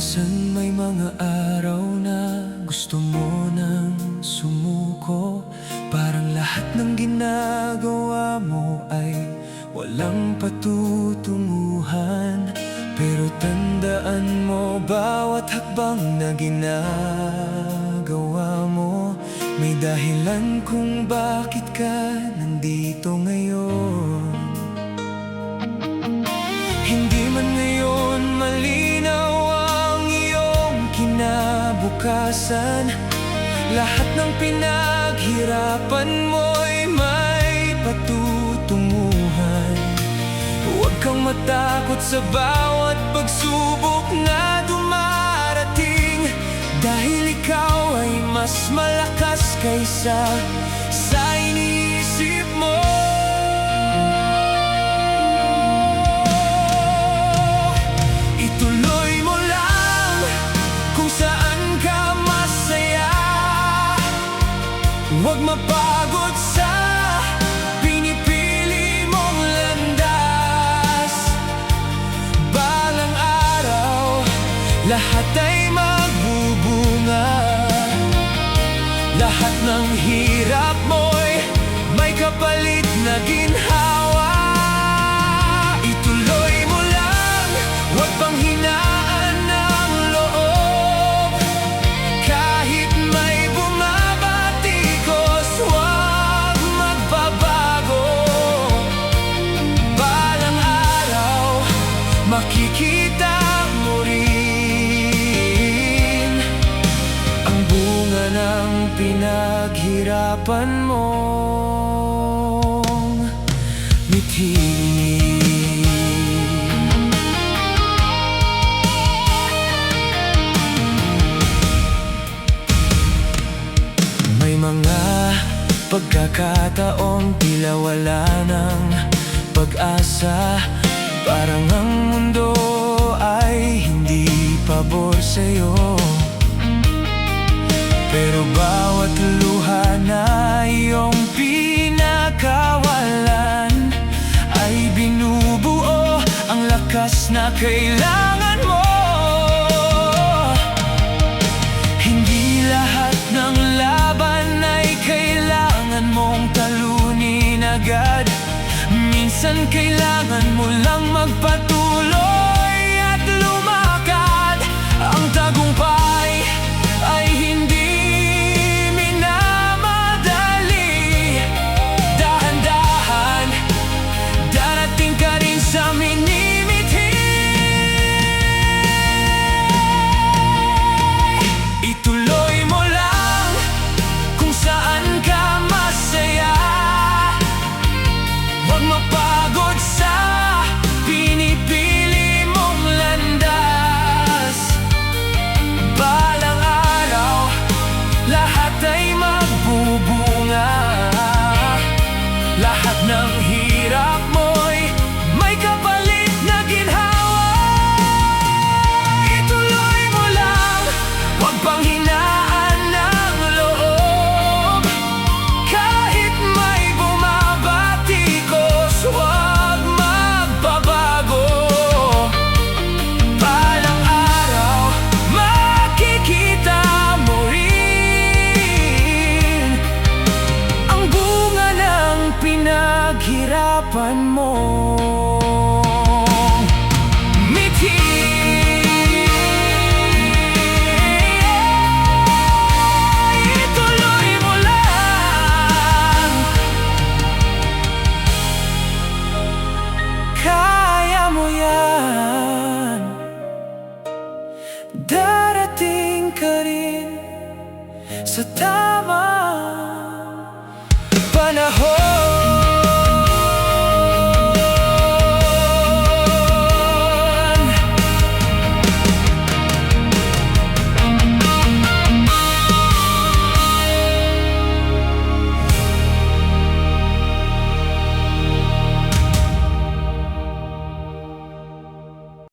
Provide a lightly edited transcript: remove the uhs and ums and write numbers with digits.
Minsan may mga araw na gusto mo nang sumuko. Parang lahat ng ginagawa mo ay walang patutunguhan. Pero tandaan mo, bawat hakbang na ginagawa mo may dahilan kung bakit ka nandito ngayon. Hindi man ngayon malinaw ang iyong kinabukasan, lahat ng pinaghirapan mo'y may patutunguhan. Huwag kang matakot sa bawat pagsubok na dumarating, dahil ikaw ay mas malakas kaysa sa iniisip mo. Huwag mapagod sa pinipili mong landas. Balang araw, lahat ay magbubunga. Lahat ng hirap mo'y may kapalit na ginhawa. Ituloy mo lang, huwag pang hinaan ng loob. Kahit may huwag magbabago. Balang araw, makikita mo rin ang bunga ng pinaghirapan mong mithiin. May mga pagkakataong tila wala ng pag-asa. Parang ang mundo ay hindi pabor sa'yo. Pero bawat luha na iyong pinakawalan ay binubuo ang lakas na kailangan mo. Hindi lahat ng laban ay kailangan mong talunin agad. Minsan kailangan mo lang magpatuloy at lumakad. Ang tagumpay ay hindi minamadali. Dahan-dahan, darating ka rin sa minimithi. Ituloy mo lang kung saan ka masaya. Huwag mapagod sa pinipili mong landas. Balang araw, lahat ay magbubunga. Lahat ng hirap mo'y may kapalit na ginhawa. Ituloy mo lang, huwag pang hinaan ng loob. Kahit may bumabatikos, huwag magbabago. Balang araw, makikita mo rin ang bunga ng pinaghirapan mo. Ituloy mo lang, kaya mo yan. Darating ka rin sa tama